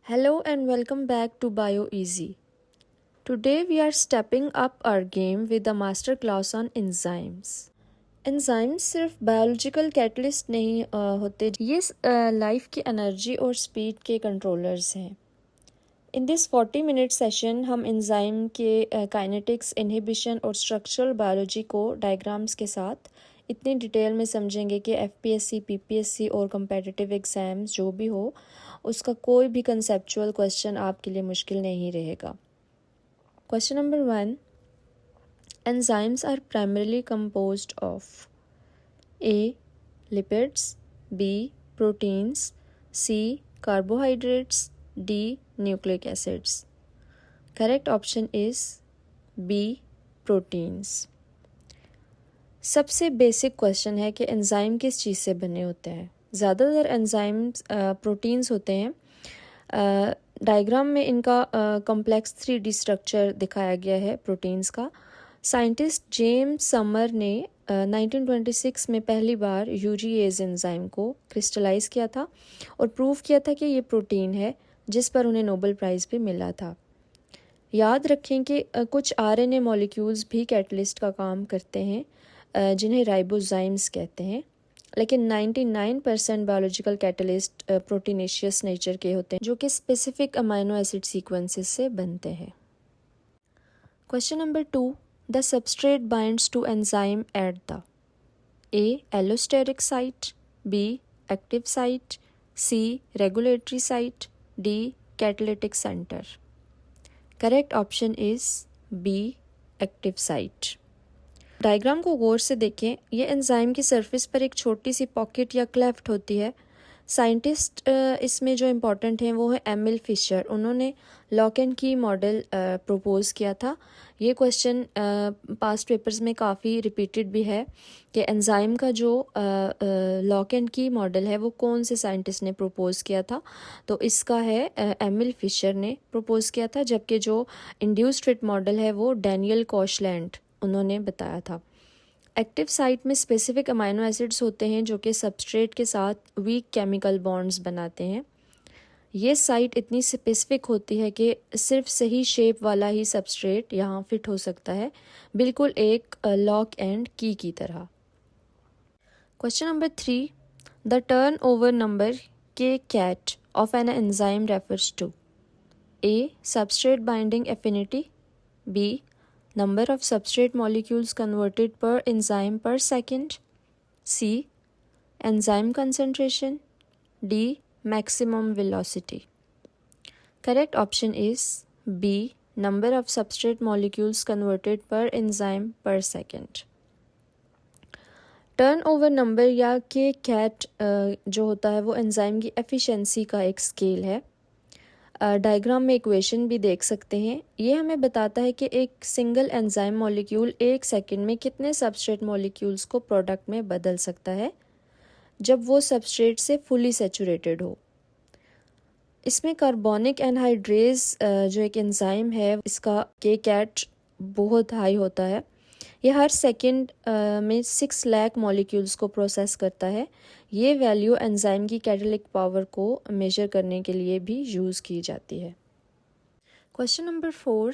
Hello and welcome back to BioEasy. Today we are stepping up our game with a master class on enzymes. Enzymes सिर्फ biological catalyst नहीं होते, ये life की energy और speed के controllers हैं। In this 40-minute session हम enzyme के काइनेटिक्स, इनहिबिशन और स्ट्रक्चरल बायोलॉजी को डायग्राम्स के साथ इतनी डिटेल में समझेंगे कि एफपीएससी, पीपीएससी और कम्पिटिटिव एग्ज़ाम्स जो भी हो उसका कोई भी कंसेप्चुअल क्वेश्चन आपके लिए मुश्किल नहीं रहेगा। Question number 1, enzymes are primarily composed of A. lipids, B. proteins, C. carbohydrates, D. nucleic acids. Correct option is B. proteins. सबसे बेसिक क्वेश्चन है कि एंजाइम किस चीज़ से बने होते हैं। ज़्यादातर एंजाइम्स प्रोटीन्स होते हैं। डायग्राम में इनका कॉम्प्लेक्स 3D स्ट्रक्चर दिखाया गया है प्रोटीन्स का। साइंटिस्ट जेम्स समर ने 1926 में पहली बार यूरिएज एंजाइम को क्रिस्टलाइज किया था और प्रूव किया था कि ये प्रोटीन है, जिस पर उन्हें नोबेल प्राइज़ भी मिला था। याद रखें कि कुछ आरएनए मॉलिक्यूल्स भी कैटलिस्ट का काम करते हैं, जिन्हें राइबोजाइम्स कहते हैं, लेकिन 99% बायोलॉजिकल कैटलिस्ट प्रोटीनेशियस नेचर के होते हैं, जो कि स्पेसिफिक अमाइनो एसिड सीक्वेंसेस से बनते हैं। Question number 2, the substrate binds to enzyme at the A. allosteric site, B. active site, C. regulatory site, D. catalytic center. Correct option is B. active site. Diagram को गौर से देखें। ये enzyme की surface पर एक छोटी सी पॉकेट या cleft होती है। साइंटिस्ट इसमें जो इम्पोर्टेंट हैं वो है एमिल फिशर। उन्होंने लॉक एंड की मॉडल प्रपोज किया था। ये क्वेश्चन पास्ट पेपर्स में काफ़ी रिपीटेड भी है कि एंजाइम का जो लॉक एंड की मॉडल है वो कौन से साइंटिस्ट ने प्रपोज किया था। तो इसका है एमिल फिशर ने प्रपोज किया था, जबकि जो इंड्यूस्ड फिट मॉडल है वो डैनियल कॉशलैंड उन्होंने बताया था। एक्टिव साइट में स्पेसिफिक अमाइनो एसिड्स होते हैं जो कि सबस्ट्रेट के साथ वीक केमिकल बॉन्ड्स बनाते हैं। ये साइट इतनी स्पेसिफिक होती है कि सिर्फ सही शेप वाला ही सबस्ट्रेट यहाँ फिट हो सकता है, बिल्कुल एक लॉक एंड की तरह। Question number 3, the turnover number k cat of an enzyme refers to A. substrate binding affinity, B. number of substrate molecules converted per enzyme per second, C. enzyme concentration, D. maximum velocity. Correct option is B. number of substrate molecules converted per enzyme per second. Turn over number या के cat जो होता है वो enzyme की efficiency का एक scale है। डायग्राम में इक्वेशन भी देख सकते हैं। ये हमें बताता है कि एक सिंगल एंजाइम मॉलिक्यूल 1 सेकंड में कितने सबस्ट्रेट मॉलिक्यूल्स को प्रोडक्ट में बदल सकता है जब वो सबस्ट्रेट से फुली सेचुरेटेड हो। इसमें कार्बोनिक एनहाइड्रेज जो एक एंजाइम है, इसका के कैट बहुत हाई होता है। ये हर सेकंड में 6 लाख मॉलिक्यूल्स को प्रोसेस करता है। ये वैल्यू एंजाइम की कैटालिटिक पावर को मेजर करने के लिए भी यूज़ की जाती है। Question number 4,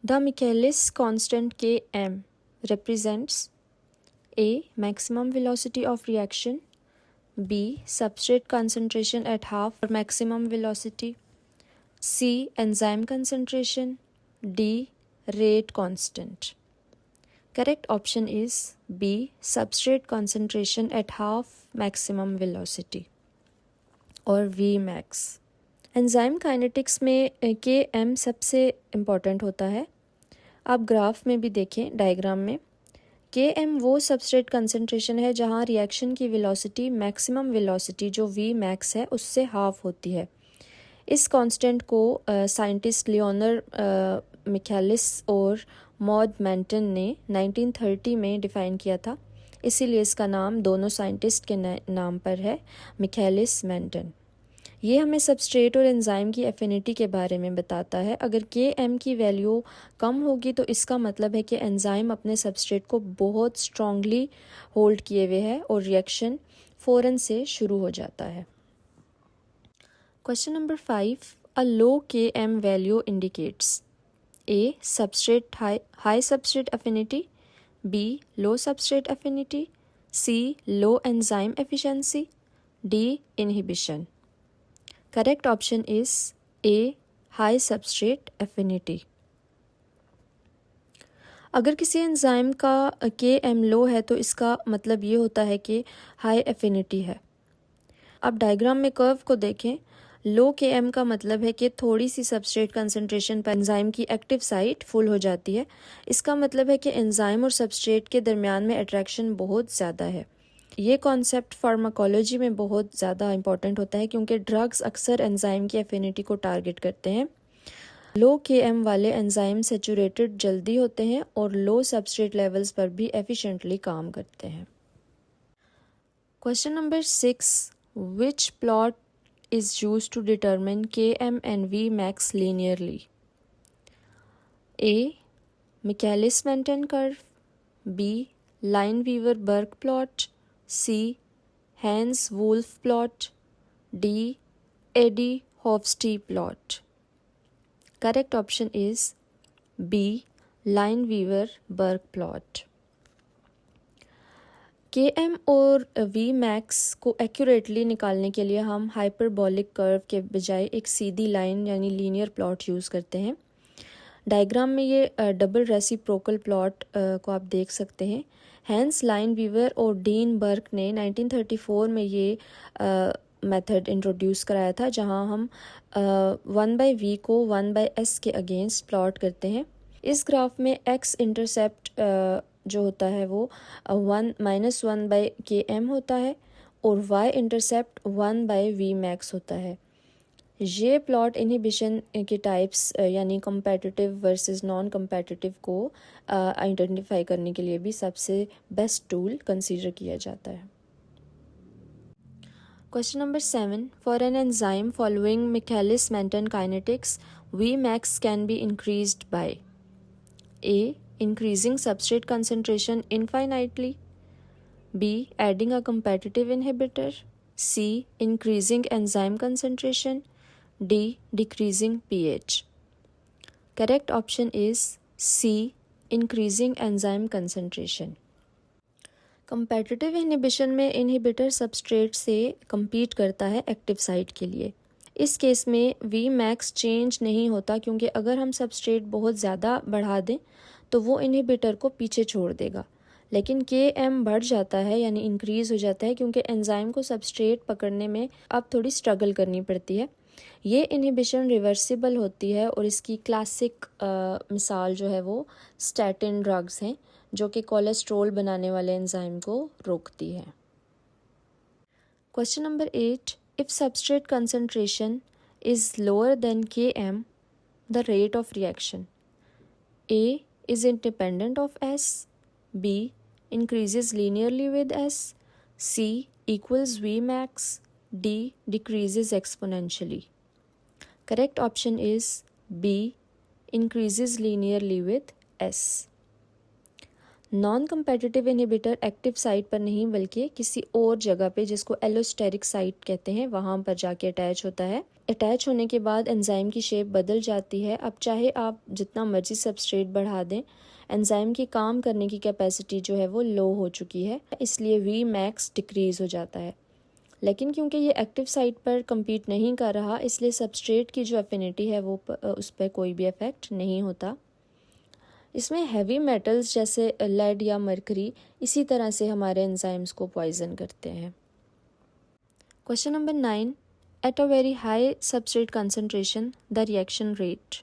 the Michaelis constant Km represents A. maximum velocity of reaction, B. substrate concentration at half or maximum velocity, C. enzyme concentration, D. rate constant. Correct option is B. substrate concentration at half maximum velocity और Vmax. Enzyme kinetics में Km सबसे important होता है। आप graph में भी देखें, diagram में Km वो सबस्ट्रेट कंसंट्रेशन है जहाँ रिएक्शन की वेलोसिटी मैक्सिमम वेलोसिटी जो Vmax है उससे हाफ होती है। इस कांस्टेंट को साइंटिस्ट लियोनर मिchaelis और मॉड मेंटन ने 1930 में डिफ़ाइन किया था, इसीलिए इसका नाम दोनों साइंटिस्ट के नाम पर है, मिchaelis मेंटन। ये हमें सबस्ट्रेट और एंजाइम की एफिनिटी के बारे में बताता है। अगर Km की वैल्यू कम होगी तो इसका मतलब है कि एंजाइम अपने सबस्ट्रेट को बहुत स्ट्रांगली होल्ड किए हुए है और रिएक्शन फ़ौरन से शुरू हो जाता है। Question number 5. a low Km value indicates? A. High substrate affinity. B. Low substrate affinity. C. Low enzyme efficiency. D. Inhibition. Correct option is A. High substrate affinity. अगर किसी एंजाइम का Km लो है तो इसका मतलब ये होता है कि हाई एफिनिटी है। अब डायग्राम में कर्व को देखें। लो Km का मतलब है कि थोड़ी सी सबस्ट्रेट कंसंट्रेशन पर एंजाइम की एक्टिव साइट फुल हो जाती है। इसका मतलब है कि एंजाइम और सबस्ट्रेट के दरमियान में अट्रैक्शन बहुत ज़्यादा है। ये कॉन्सेप्ट फार्माकोलॉजी में बहुत ज़्यादा इंपॉर्टेंट होता है क्योंकि ड्रग्स अक्सर एंजाइम की एफिनिटी को टारगेट करते हैं। लो Km वाले एंजाइम सेचुरेटेड जल्दी होते हैं और लो सबस्ट्रेट लेवल्स पर भी एफिशिएंटली काम करते हैं। Question number 6, which plot is used to determine Km and Vmax linearly? A. Michaelis-Menten curve. B. Lineweaver-Burke plot. C. Haynes-Wolff plot. D. Eddy-Hofstee plot. Correct option is B. Lineweaver-Burke plot. Km और Vmax को accurately निकालने के लिए हम hyperbolic curve के बजाय एक सीधी line यानी लीनियर प्लॉट यूज़ करते हैं। डायग्राम में ये डबल रेसिप्रोकल प्लॉट को आप देख सकते हैं। हैंस लाइनवीवर और डीन बर्क ने 1934 में ये मेथड इंट्रोड्यूस कराया था, जहां हम 1/v को 1/s के अगेंस्ट प्लॉट करते हैं। इस ग्राफ में x इंटरसेप्ट जो होता है वो -1/Km होता है और y इंटरसेप्ट 1/Vmax होता है। ये प्लॉट इनहिबिशन के टाइप्स यानी कम्पेटिटिव वर्सेस नॉन कम्पेटिटिव को आइडेंटिफाई करने के लिए भी सबसे बेस्ट टूल कंसीडर किया जाता है। Question number 7, for an enzyme following Michaelis-Menten kinetics, Vmax can be increased by A. Increasing substrate concentration infinitely. B. Adding a competitive inhibitor. C. Increasing enzyme concentration. D. Decreasing pH. Correct option is C. Increasing enzyme concentration. Competitive inhibition में inhibitor substrate से compete करता है active site के लिए। इस case में Vmax change नहीं होता क्योंकि अगर हम सबस्ट्रेट बहुत ज़्यादा बढ़ा दें तो वो इनहिबिटर को पीछे छोड़ देगा, लेकिन Km बढ़ जाता है यानी इंक्रीज़ हो जाता है क्योंकि एंजाइम को सबस्ट्रेट पकड़ने में अब थोड़ी स्ट्रगल करनी पड़ती है। ये इनहिबिशन रिवर्सिबल होती है और इसकी क्लासिक मिसाल जो है वो स्टैटिन ड्रग्स हैं, जो कि कोलेस्ट्रॉल बनाने वाले एंजाइम को रोकती है। Question number 8, if substrate concentration is lower than Km, the rate of reaction A. is independent of S. B. increases linearly with S. C. equals Vmax. D. decreases exponentially. Correct option is B. increases linearly with S. Non competitive inhibitor active site पर नहीं बल्कि किसी और जगह पे, जिसको allosteric site कहते हैं, वहाँ पर जाके अटैच होता है। अटैच होने के बाद एंजाइम की शेप बदल जाती है। अब चाहे आप जितना मर्जी सबस्ट्रेट बढ़ा दें, एंजाइम की काम करने की कैपेसिटी जो है वो लो हो चुकी है, इसलिए Vmax डिक्रीज़ हो जाता है। लेकिन क्योंकि ये एक्टिव साइट पर compete नहीं कर रहा, इसलिए सबस्ट्रेट की जो एफिनिटी है वो उस पर कोई भी इफ़ेक्ट नहीं होता। इसमें हैवी मेटल्स जैसे लेड या मरकरी इसी तरह से हमारे एंजाइम्स को पॉइजन करते हैं। Question number 9, at a very high substrate concentration the reaction rate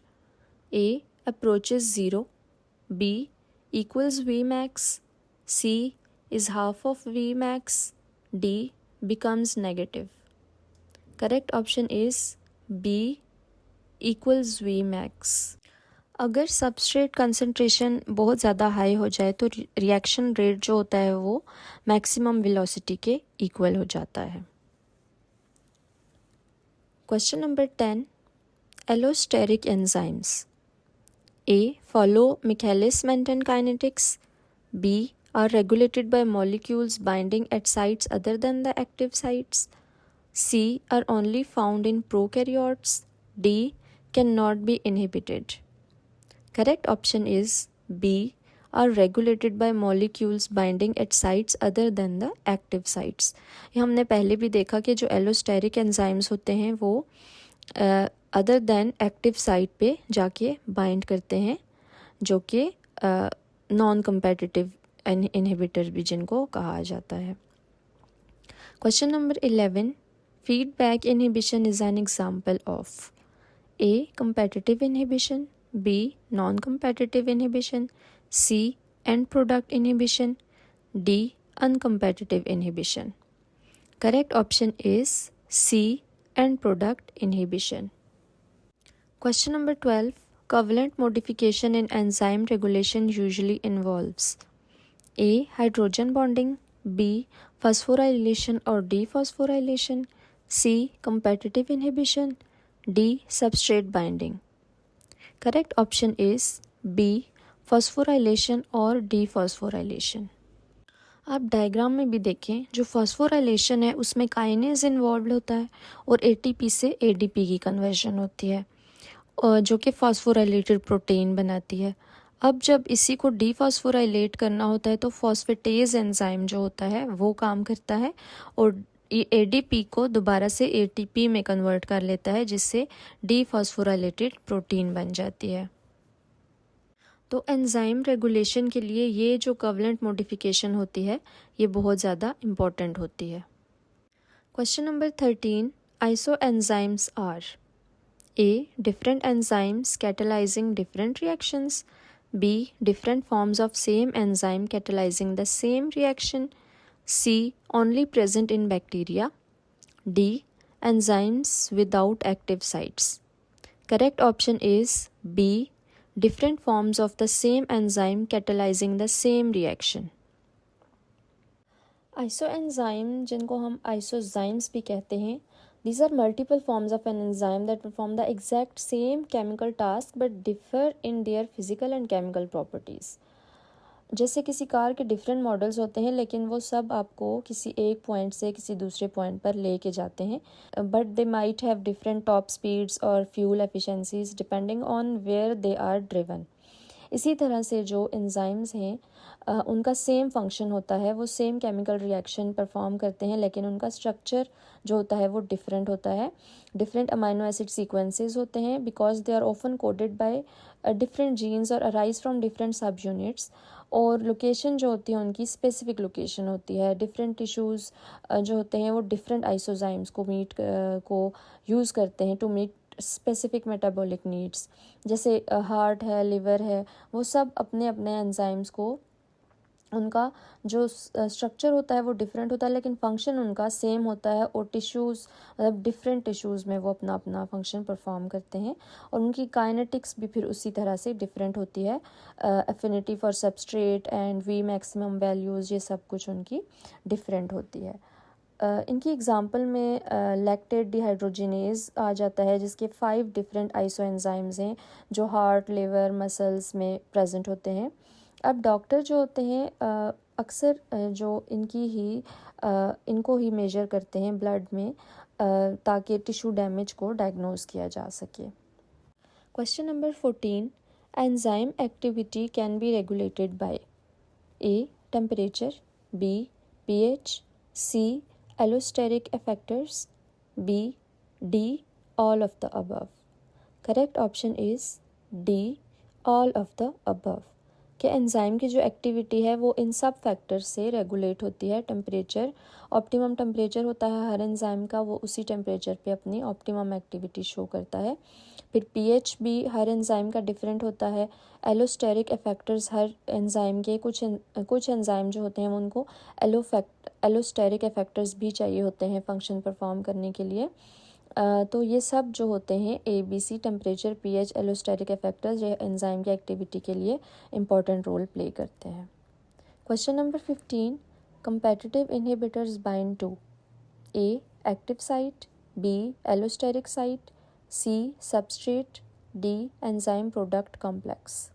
A. approaches 0. B. equals Vmax. C. is half of Vmax. D. becomes negative. Correct option is B. equals Vmax. अगर substrate concentration बहुत ज़्यादा high हो जाए तो reaction rate जो होता है वो मैक्सिमम वेलोसिटी के इक्वल हो जाता है। Question number 10, allosteric enzymes A. follow Michaelis-Menten kinetics. B. are regulated by molecules binding at sites other than the active sites. C. are only found in prokaryotes. D. Cannot be inhibited. Correct option is B. Are regulated by molecules binding at sites other than the active sites. ये हमने पहले भी देखा कि जो allosteric enzymes होते हैं वो अदर देन एक्टिव साइट पे जाके बाइंड करते हैं, जो कि नॉन कंपेटिटिव इनहिबिटर भी जिनको कहा जाता है. Question number 11. Feedback inhibition is an example of A. competitive inhibition, B. non-competitive inhibition, C. end product inhibition, D. uncompetitive inhibition. Correct option is C. end product inhibition. Question number 12. Covalent modification in enzyme regulation usually involves A. hydrogen bonding, B. phosphorylation or dephosphorylation, C. competitive inhibition, D. substrate binding. Correct option is B. phosphorylation और dephosphorylation. आप diagram में भी देखें, जो phosphorylation है उसमें kinase involve होता है और एटीपी से एडीपी की कन्वर्जन होती है, और जो कि फॉस्फोराइलेटेड प्रोटीन बनाती है. अब जब इसी को डीफॉस्फोराइलेट करना होता है तो फॉस्फेटेज एंजाइम जो होता है वो काम करता है और एडीपी को दोबारा से एटीपी में कन्वर्ट कर लेता है, जिससे डीफॉस्फोराइलेटेड प्रोटीन बन जाती है. तो एंजाइम रेगुलेशन के लिए ये जो कोवलेंट मॉडिफिकेशन होती है ये बहुत ज़्यादा इम्पॉर्टेंट होती है. Question number 13. Isoenzymes are A. different enzymes catalyzing different reactions, B. different forms of same enzyme catalyzing the same reaction, C. only present in bacteria, D. enzymes without active sites. Correct option is B. different forms of the same enzyme catalyzing the same reaction. Isoenzyme जिनको हम आइसोजाइम्स भी कहते हैं, these are multiple forms of an enzyme that perform the exact same chemical task but differ in their physical and chemical properties. जैसे किसी car के different models होते हैं लेकिन वो सब आपको किसी एक पॉइंट से किसी दूसरे पॉइंट पर लेके जाते हैं, but they might have different top speeds और fuel efficiencies depending on where they are driven. इसी तरह से जो एंजाइम्स हैं उनका सेम फंक्शन होता है, वो सेम केमिकल रिएक्शन परफॉर्म करते हैं, लेकिन उनका स्ट्रक्चर जो होता है वो डिफरेंट होता है. डिफरेंट अमाइनो एसिड सीक्वेंसेस होते हैं because they are often coded by different genes और arise from different subunits. और लोकेशन जो होती है उनकी स्पेसिफिक लोकेशन होती है. डिफरेंट टिश्यूज़ जो होते हैं वो डिफरेंट आइसोजाइम्स को यूज़ करते हैं to meet specific metabolic needs. जैसे हार्ट है, लिवर है, वो सब अपने अपने एंजाइम्स को, उनका जो स्ट्रक्चर होता है वो डिफरेंट होता है लेकिन फंक्शन उनका सेम होता है. और टिश्यूज़ मतलब डिफरेंट टिश्यूज़ में वो अपना अपना फंक्शन परफॉर्म करते हैं और उनकी काइनेटिक्स भी फिर उसी तरह से डिफरेंट होती है. Affinity for substrate and we maximum values, ये सब कुछ उनकी डिफरेंट होती है. इनकी एग्जांपल में लैक्टेट डिहाइड्रोजिनेज आ जाता है, जिसके 5 डिफरेंट आइसोएंजाइम्स हैं जो हार्ट, लिवर, मसल्स में प्रेजेंट होते हैं. अब डॉक्टर जो होते हैं अक्सर जो इनको ही मेजर करते हैं ब्लड में ताकि टिश्यू डैमेज को डायग्नोज किया जा सके. Question number 14. Enzyme activity can be regulated by A. Temperature, B. pH, C. allosteric effectors, B. D. all of the above. Correct option is D. all of the above. कि enzyme की जो activity है वो इन सब factors से regulate होती है. Temperature, optimum temperature होता है हर एंजाइम का, वो उसी टेम्परेचर पे अपनी ऑप्टिमम एक्टिविटी शो करता है. फिर पीएच भी हर एंजाइम का डिफरेंट होता है. एलोस्टेरिक इफेक्टर्स हर एंजाइम के, कुछ एंजाइम जो होते हैं उनको एलोस्टेरिक इफेक्टर्स भी चाहिए होते हैं फंक्शन परफॉर्म करने के लिए. तो ये सब जो होते हैं ABC, temperature, pH, allosteric effectors, ये एंजाइम की एक्टिविटी के लिए इंपॉर्टेंट रोल प्ले करते हैं. Question number 15. Competitive inhibitors bind to A. Active site, B. Allosteric site, C. Substrate, D. Enzyme product complex.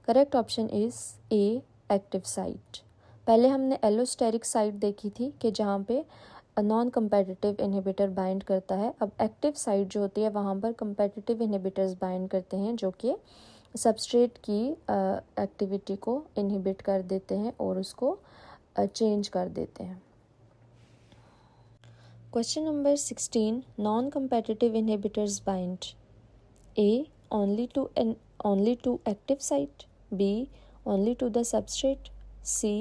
Correct option is A. Active site. पहले हमने allosteric site देखी थी कि जहाँ पे नॉन कम्पेटिटिव इनहिबिटर बाइंड करता है। अब एक्टिव साइट जो होती है वहाँ पर कम्पेटिटिव इनहिबिटर्स बाइंड करते हैं जो कि सबस्ट्रेट की एक्टिविटी को इनहिबिट कर देते हैं और उसको चेंज कर देते हैं। Question number 16, non competitive inhibitors bind A only to active site, B only to the substrate, C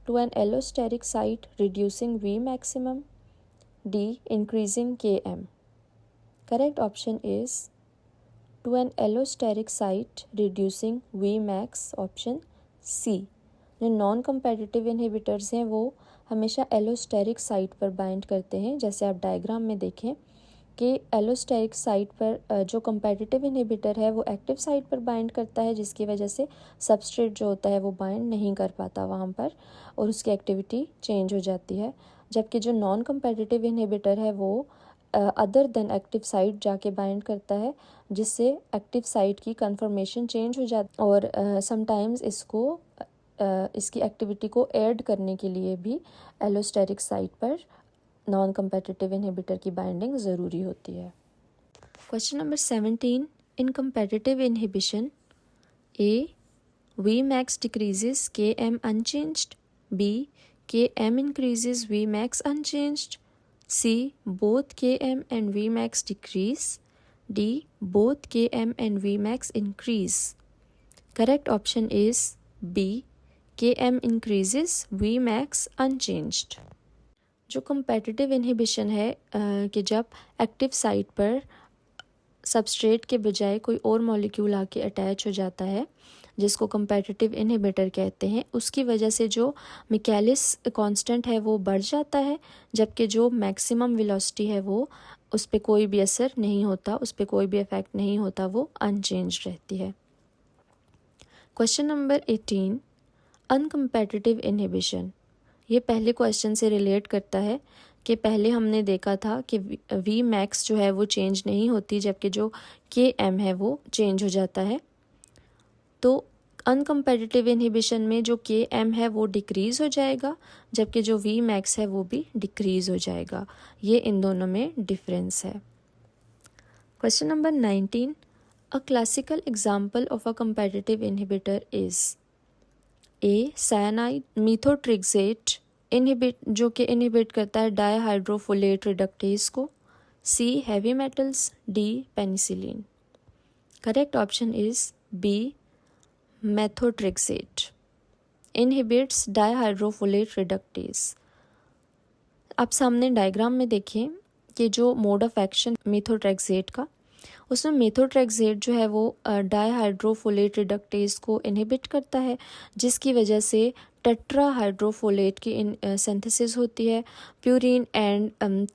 to an allosteric site reducing V maximum, D increasing Km. Correct option is to an allosteric site reducing V max, option C. जो non competitive inhibitors हैं वो हमेशा allosteric site पर bind करते हैं। जैसे आप diagram में देखें कि एलोस्टेरिक साइट पर जो कम्पेटिटिव इनहिबिटर है वो एक्टिव साइट पर बाइंड करता है, जिसकी वजह से सबस्ट्रेट जो होता है वो बाइंड नहीं कर पाता वहाँ पर और उसकी एक्टिविटी चेंज हो जाती है। जबकि जो नॉन कम्पेटिटिव इनहिबिटर है वो अदर देन एक्टिव साइट जाके बाइंड करता है, जिससे एक्टिव साइट की कन्फर्मेशन चेंज हो जाती है और समटाइम्स इसकी एक्टिविटी को ऐड करने के लिए भी एलोस्टेरिक साइट पर नॉन कम्पेटिटिव इनहिबिटर की बाइंडिंग ज़रूरी होती है। Question number 17, in competitive inhibition A V max decreases K M unchanged, B K M increases V max unchanged, C both K M and V max decrease, D both K M and V max increase. Correct option is B K M increases V max unchanged. जो competitive inhibition है कि जब active site पर substrate के बजाय कोई और molecule आके अटैच हो जाता है जिसको कम्पेटिटिव इनहिबिटर कहते हैं, उसकी वजह से जो मिकेलिस कांस्टेंट है वो बढ़ जाता है, जबकि जो मैक्सिमम वेलोसिटी है वो उस पर कोई भी असर नहीं होता, उस पर कोई भी इफेक्ट नहीं होता, वो अनचेंज रहती है। Question number 18, uncompetitive inhibition. ये पहले क्वेश्चन से रिलेट करता है कि पहले हमने देखा था कि वी मैक्स जो है वो चेंज नहीं होती, जबकि जो के एम है वो चेंज हो जाता है। तो अनकम्पेटिटिव इनहिबिशन में जो के एम है वो डिक्रीज़ हो जाएगा, जबकि जो वी मैक्स है वो भी डिक्रीज़ हो जाएगा। ये इन दोनों में डिफरेंस है। Question number 19, a classical example of a competitive inhibitor is A cyanide methotrexate जो कि इनहिबिट करता है डाईहाइड्रोफोलेट रिडक्टेज को, C heavy metals, D penicillin. Correct option is B methotrexate inhibits dihydrofolate reductase. आप सामने डायग्राम में देखें कि जो मोड ऑफ एक्शन मेथोट्रेक्सेट का, उसमें मेथोट्रेक्सेट जो है वो डाईहाइड्रोफोलेट रिडक्टेज को इनहिबिट करता है, जिसकी वजह से टेट्राहाइड्रोफोलेट की सिंथेसिस होती है, प्यूरिन एंड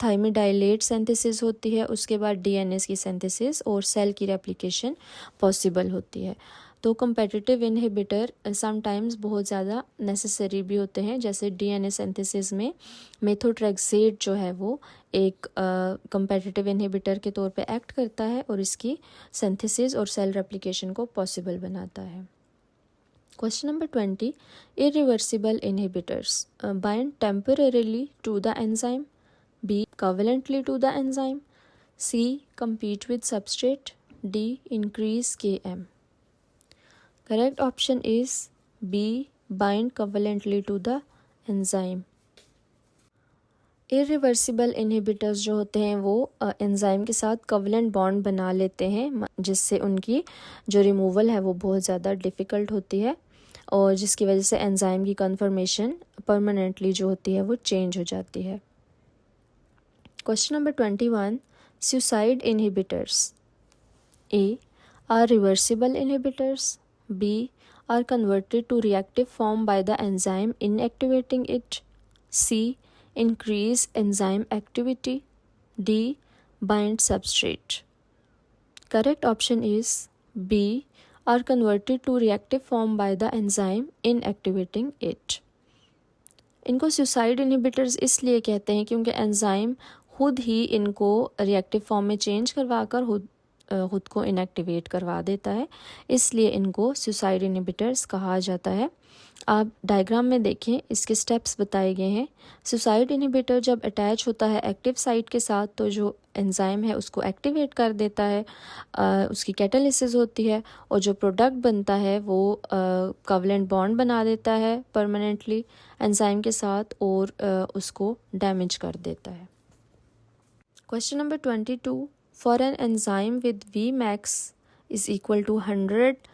थाइमिडाइलेट सिंथेसिस होती है, उसके बाद डीएनएस की सिंथेसिस और सेल की रेप्लिकेशन पॉसिबल होती है। तो कम्पेटिटिव इनहिबिटर समटाइम्स बहुत ज़्यादा नेसेसरी भी होते हैं, जैसे डीएनए सिंथेसिस में मेथोट्रेक्सेट जो है वो एक कम्पेटिटिव इनहिबिटर के तौर पे एक्ट करता है और इसकी सिंथेसिस और सेल रेप्लिकेशन को पॉसिबल बनाता है। Question number 20, irreversible inhibitors bind temporarily to the enzyme, B covalently to the enzyme, C compete with substrate, D increase Km. Correct option is B bind covalently to the enzyme. Irreversible inhibitors जो होते हैं वो enzyme के साथ covalent bond बना लेते हैं, जिससे उनकी जो रिमूवल है वो बहुत ज़्यादा डिफ़िकल्ट होती है और जिसकी वजह से एंजाइम की कन्फर्मेशन परमानेंटली जो होती है वो चेंज हो जाती है। Question number 21, suicide inhibitors. A are reversible inhibitors, B are converted to reactive form by the enzyme inactivating it, C increase enzyme activity, D bind substrate. Correct option is B are converted to reactive form by the enzyme inactivating it. इनको suicide inhibitors इसलिए कहते हैं क्योंकि enzyme खुद ही इनको reactive form में change करवा कर ख़ुद को इनएक्टिवेट करवा देता है, इसलिए इनको सुसाइड इनहिबिटर्स कहा जाता है। आप डायग्राम में देखें, इसके स्टेप्स बताए गए हैं। सुसाइड इनहिबिटर जब अटैच होता है एक्टिव साइट के साथ तो जो एंजाइम है उसको एक्टिवेट कर देता है, उसकी कैटालिसिस होती है और जो प्रोडक्ट बनता है वो कोवलेंट बॉन्ड बना देता है परमानेंटली एंजाइम के साथ और उसको डैमेज कर देता है। Question number 22, for an enzyme with Vmax is equal to 100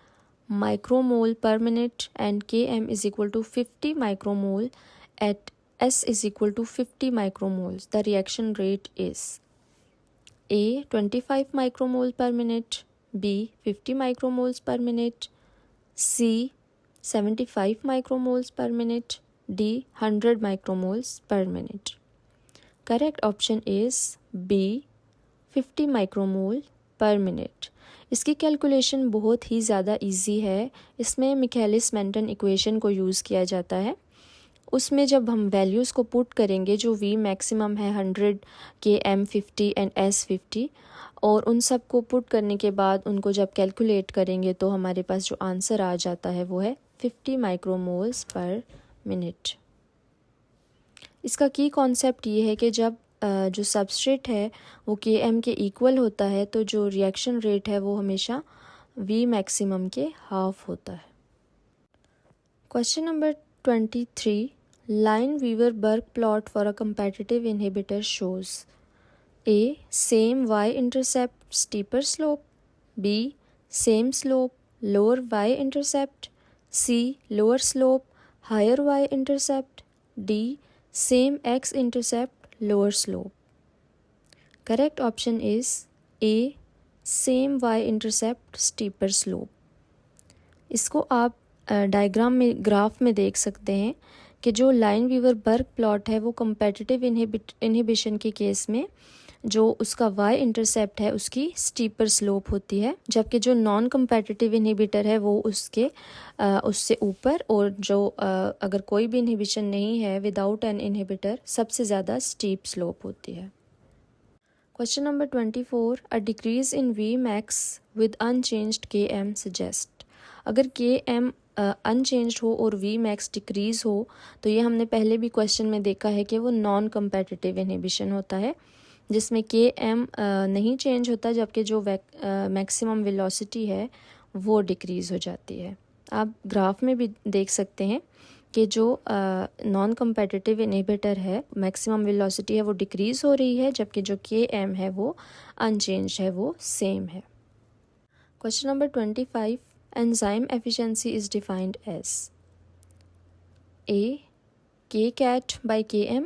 micromole per minute and Km is equal to 50 micromole at S is equal to 50 micromoles. The reaction rate is A 25 micromole per minute, B 50 micromoles per minute, C 75 micromoles per minute, D 100 micromoles per minute. Correct option is B 50 micromole per minute. इसकी calculation बहुत ही ज़्यादा easy है। इसमें मिखेलिस Menten equation को use किया जाता है। उसमें जब हम वैल्यूज़ को पुट करेंगे, जो V मैक्सिमम है 100, Km 50 एंड S 50, और उन सब को पुट करने के बाद उनको जब कैलकुलेट करेंगे तो हमारे पास जो आंसर आ जाता है वो है 50 माइक्रोमोल्स पर मिनट। इसका की कॉन्सेप्ट ये है कि जब जो सबस्ट्रेट है वो Km के इक्वल होता है तो जो रिएक्शन रेट है वो हमेशा V मैक्सिमम के हाफ होता है। Question number 23, Lineweaver-Burke plot for a competitive inhibitor shows A. Same y-intercept, steeper slope, B. Same slope, lower y-intercept, C. Lower slope, higher y-intercept, D. Same x-intercept, lower slope. Correct option is A. Same y-intercept, steeper slope. इसको आप diagram में graph में देख सकते हैं कि जो लाइनवीवर-बर्क plot है वो कंपेटिटिव इनहिबिशन के केस में जो उसका y इंटरसेप्ट है उसकी स्टीपर स्लोप होती है, जबकि जो नॉन कंपेटिटिव इनहिबिटर है वो उससे ऊपर, और जो अगर कोई भी इनहिबिशन नहीं है विदाउट एन इनहिबिटर सबसे ज़्यादा स्टीप स्लोप होती है। Question number 24, a decrease in Vmax with unchanged Km suggest. अगर Km अनचेंज्ड हो और Vmax डिक्रीज़ हो तो ये हमने पहले भी क्वेश्चन में देखा है कि वो नॉन कंपेटिटिव इनहिबिशन होता है, जिसमें Km नहीं चेंज होता जबकि जो मैक्सिमम वेलोसिटी है वो डिक्रीज़ हो जाती है। आप ग्राफ में भी देख सकते हैं कि जो नॉन कंपेटिटिव इनहिबिटर है मैक्सिमम वेलोसिटी है वो डिक्रीज़ हो रही है, जबकि जो Km है वो अनचेंज है, वो सेम है। Question number 25, enzyme efficiency is defined as A. Kcat by Km,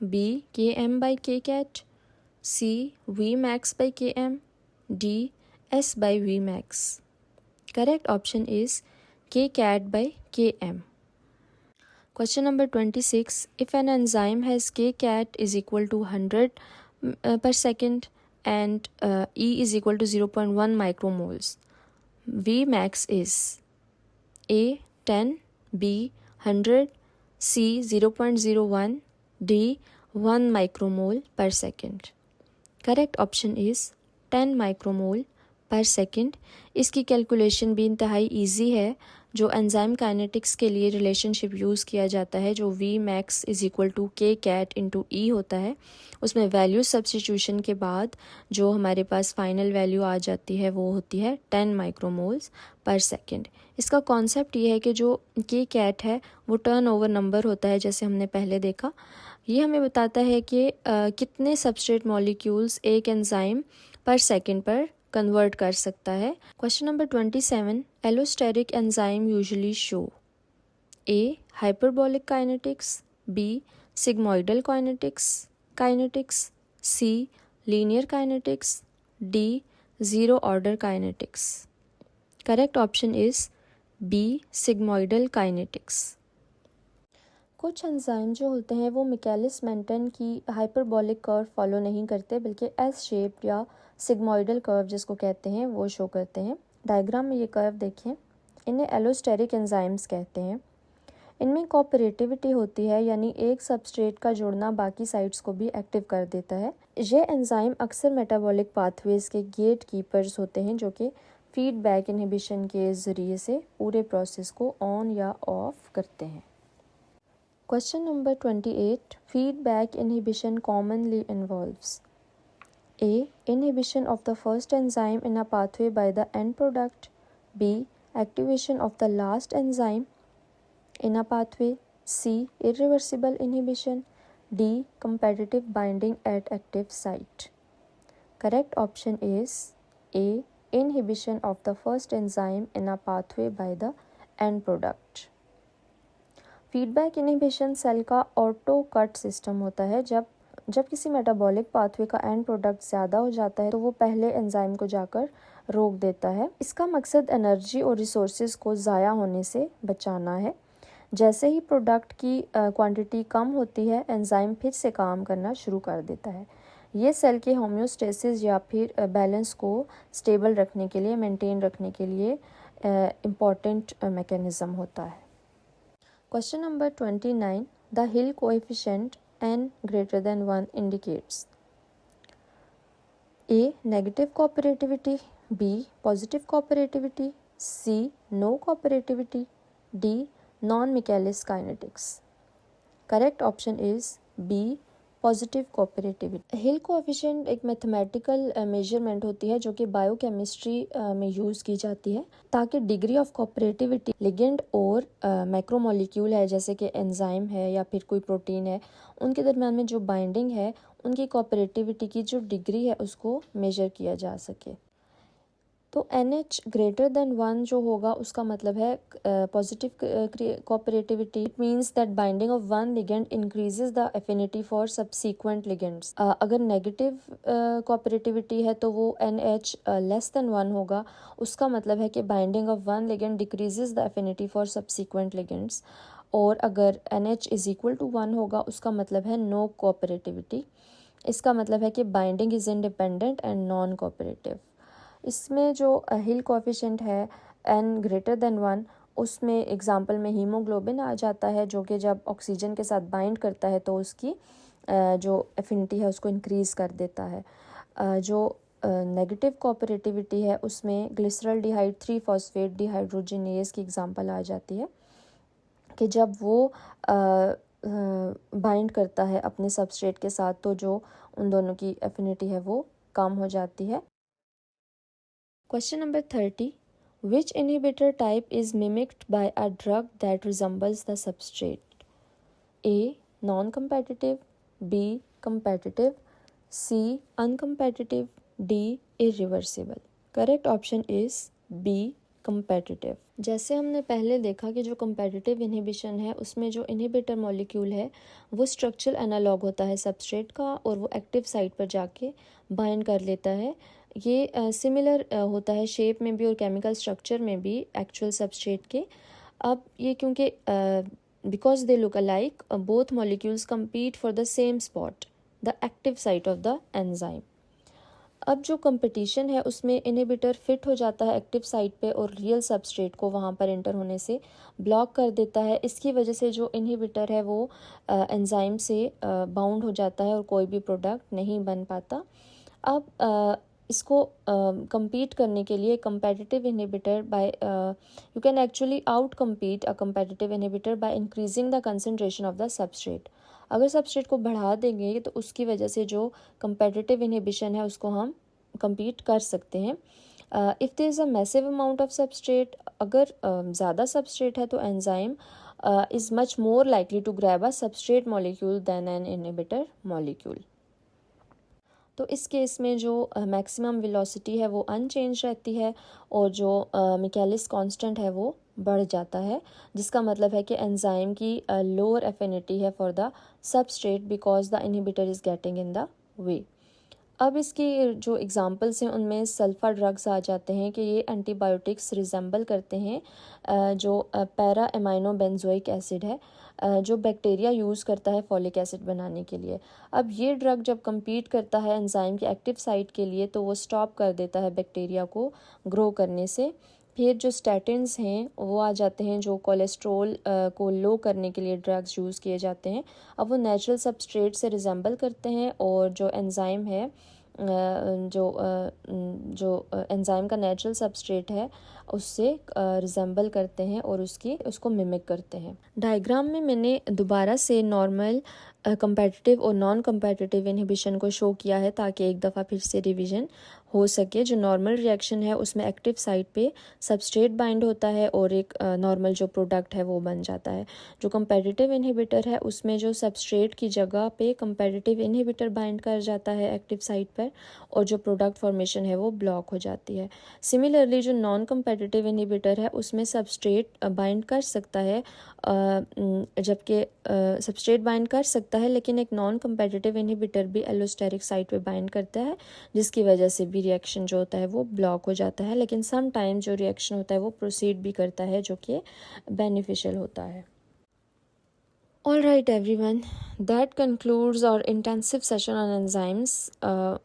B. Km by Kcat, C. Vmax by Km, D. S by Vmax. Correct option is Kcat by Km. Question number 26, if an enzyme has Kcat is equal to 100 per second and E is equal to 0.1 micromoles, Vmax is A. 10, B. 100, C. 0.01, D. 1 micromole per second. Correct option is 10 micromole per second. इसकी calculation भी इंतहाई easy है। जो enzyme kinetics के लिए relationship use किया जाता है, जो Vmax is equal to Kcat into E होता है, उसमें वैल्यू सब्स्टिट्यूशन के बाद जो हमारे पास फाइनल वैल्यू आ जाती है वो होती है 10 माइक्रोमोल्स पर सेकेंड। इसका कॉन्सेप्ट ये है कि जो Kcat है वो टर्न ओवर नंबर होता है, जैसे हमने पहले देखा। ये हमें बताता है कि कितने सबस्ट्रेट मॉलिक्यूल्स एक एंजाइम पर सेकेंड पर कन्वर्ट कर सकता है। Question number 27, allosteric enzyme usually show A. Hyperbolic kinetics, B. Sigmoidal kinetics, C. Linear kinetics, D. Zero order kinetics. Correct option is B. Sigmoidal kinetics. कुछ एंजाइम जो होते हैं वो मिकेलिस मेंटन की हाइपरबोलिक कर्व फॉलो नहीं करते, बल्कि S shaped या सिग्मोइडल कर्व जिसको कहते हैं वो शो करते हैं। डायग्राम में ये कर्व देखें, इन्हें एलोस्टेरिक एंजाइम्स कहते हैं। इनमें कोऑपरेटिविटी होती है, यानी एक सबस्ट्रेट का जुड़ना बाकी साइट्स को भी एक्टिव कर देता है। ये एंजाइम अक्सर मेटाबॉलिक पाथवेज के गेट कीपर्स होते हैं जो कि फीडबैक इनहिबिशन के ज़रिए से पूरे प्रोसेस को ऑन या ऑफ करते हैं। Question number 28, feedback inhibition commonly involves A. Inhibition of the first enzyme in a pathway by the end product. B. Activation of the last enzyme in a pathway. C. Irreversible inhibition. D. Competitive binding at active site. Correct option is A. Inhibition of the first enzyme in a pathway by the end product. Feedback inhibition cell का auto cut system होता है। जब किसी metabolic pathway का end product ज़्यादा हो जाता है तो वो पहले एंजाइम को जाकर रोक देता है। इसका मकसद एनर्जी और रिसोर्सेज को ज़ाया होने से बचाना है। जैसे ही प्रोडक्ट की क्वांटिटी कम होती है, एंजाइम फिर से काम करना शुरू कर देता है। ये सेल के होम्योस्टेसिस या फिर बैलेंस को स्टेबल रखने के लिए, मेंटेन रखने के लिए इम्पॉर्टेंट मैकेनिज़्म होता है। Question number 29. The Hill coefficient n greater than 1 indicates A. Negative cooperativity. B. Positive cooperativity. C. No cooperativity. D. Non-Michaelis kinetics. Correct option is B. Positive cooperativity. Hill coefficient एक mathematical measurement होती है जो कि biochemistry में use की जाती है ताकि डिग्री ऑफ कोऑपरेटिविटी लिगेंड और मैक्रोमोलिक्यूल है जैसे कि एंजाइम है या फिर कोई प्रोटीन है, उनके दरम्यान में जो बाइंडिंग है, उनकी कोऑपरेटिविटी की जो डिग्री है उसको मेजर किया जा सके। तो NH ग्रेटर देन 1 जो होगा उसका मतलब है positive cooperativity. It means that binding of one ligand increases the affinity for subsequent ligands. अगर नेगेटिव कोऑपरेटिविटी है तो वो NH लेस देन 1 होगा, उसका मतलब है कि binding of one ligand decreases the affinity for subsequent ligands. और अगर NH इज इक्वल टू 1 होगा उसका मतलब है नो कोऑपरेटिविटी। इसका मतलब है कि binding is independent and non cooperative. इसमें जो हिल कोएफिशिएंट है n ग्रेटर देन 1, उसमें एग्जांपल में हीमोग्लोबिन आ जाता है जो कि जब ऑक्सीजन के साथ बाइंड करता है तो उसकी जो एफिनिटी है उसको इंक्रीज़ कर देता है। जो नेगेटिव कोऑपरेटिविटी है उसमें ग्लिसरॉल्डिहाइड 3-फॉस्फेट डिहाइड्रोजिनेज की एग्जांपल आ जाती है कि जब वो बाइंड करता है अपने सबस्ट्रेट के साथ तो जो उन दोनों की एफिनिटी है वो कम हो जाती है। Question number 30. Which inhibitor type is mimicked by a drug that resembles the substrate? A. Non-competitive. B. Competitive. C. Uncompetitive. D. Irreversible. Correct option is B. Competitive. जैसे हमने पहले देखा कि जो competitive inhibition है उसमें जो inhibitor molecule है वो structural analog होता है substrate का और वो active site पर जाके bind कर लेता है। ये सिमिलर होता है शेप में भी और केमिकल स्ट्रक्चर में भी एक्चुअल सबस्ट्रेट के। अब ये क्योंकि because they look alike both molecules compete for the same spot, the active site of the enzyme. अब जो कंपटीशन है उसमें इनहिबिटर फिट हो जाता है एक्टिव साइट पे और रियल सबस्ट्रेट को वहाँ पर एंटर होने से ब्लॉक कर देता है। इसकी वजह से जो इनहिबिटर है वो एंजाइम से बाउंड हो जाता है और कोई भी प्रोडक्ट नहीं बन पाता। अब इसको compete करने के लिए competitive inhibitor by you can actually out compete a competitive inhibitor by increasing the concentration of the substrate। अगर सबस्ट्रेट को बढ़ा देंगे तो उसकी वजह से जो competitive inhibition है उसको हम compete कर सकते हैं। if there is a massive amount of substrate, अगर ज़्यादा substrate है तो enzyme is much more likely to grab a substrate molecule than an inhibitor molecule। तो इस केस में जो मैक्सिमम वेलोसिटी है वो अनचेंज रहती है और जो मिकेलिस कांस्टेंट है वो बढ़ जाता है, जिसका मतलब है कि एंजाइम की लोअर एफिनिटी है for the substrate because the inhibitor is getting in the way. अब इसकी जो एग्जांपल्स हैं उनमें सल्फा ड्रग्स आ जाते हैं कि ये एंटीबायोटिक्स रिजेंबल करते हैं जो पैरा एमाइनो बेंजोइक एसिड है जो बैक्टीरिया यूज़ करता है फॉलिक एसिड बनाने के लिए। अब ये ड्रग जब compete करता है एंजाइम की एक्टिव साइट के लिए तो वो स्टॉप कर देता है बैक्टीरिया को ग्रो करने से, फिर जो स्टैटिन्स हैं वो आ जाते हैं, जो कोलेस्ट्रॉल को लो करने के लिए ड्रग्स यूज़ किए जाते हैं। अब वो नेचुरल सबस्ट्रेट से रिजेंबल करते हैं और जो एंजाइम है जो एंजाइम का नेचुरल सबस्ट्रेट है उससे रिजेंबल करते हैं और उसको मिमिक करते हैं। डायग्राम में मैंने दोबारा से नॉर्मल कंपेटिटिव और नॉन कंपेटिटिव इनहिबिशन को शो किया है ताकि एक दफ़ा फिर से रिवीजन हो सके। जो नॉर्मल रिएक्शन है उसमें एक्टिव साइट पे सबस्ट्रेट बाइंड होता है और एक नॉर्मल जो प्रोडक्ट है वो बन जाता है। जो कंपेटिटिव इनहिबिटर है उसमें जो सबस्ट्रेट की जगह पे कंपेटिटिव इनहिबिटर बाइंड कर जाता है एक्टिव साइट पर और जो प्रोडक्ट फॉर्मेशन है वो ब्लॉक हो जाती है। सिमिलरली जो नॉन कंपेटिटिव इनहिबिटर है उसमें सबस्ट्रेट बाइंड कर सकता है, जबकि सबस्ट्रेट बाइंड कर सकता है लेकिन एक नॉन कंपेटिटिव इनहिबिटर भी एलोस्टेरिक साइट पे बाइंड करता है, जिसकी वजह से भी रिएक्शन जो होता है वो ब्लॉक हो जाता है। लेकिन सम टाइम जो रिएक्शन होता है वो प्रोसीड भी करता है, जो कि बेनिफिशियल होता है। All right everyone, that concludes our intensive session on enzymes.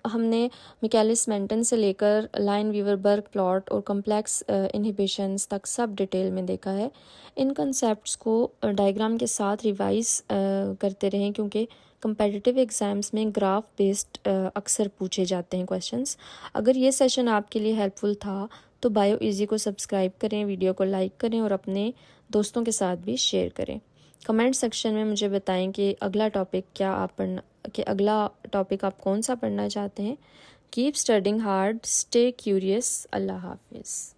हमने मिकेलिस-मेंटन से लेकर लाइन-वीवर-बर्ग प्लॉट और कॉम्प्लेक्स इनहिबिशंस तक सब डिटेल में देखा है। इन कंसेप्ट्स को डायग्राम के साथ रिवाइज करते रहें, क्योंकि कंपेटिटिव एग्ज़ाम्स में ग्राफ बेस्ड अक्सर पूछे जाते हैं क्वेश्चंस। अगर ये सेशन आपके लिए हेल्पफुल था तो बायो इजी को सब्सक्राइब करें, वीडियो को लाइक करें और अपने दोस्तों के साथ भी शेयर करें। कमेंट सेक्शन में मुझे बताएं कि अगला टॉपिक आप कौन सा पढ़ना चाहते हैं। Keep studying hard, stay curious. अल्लाह हाफिज़।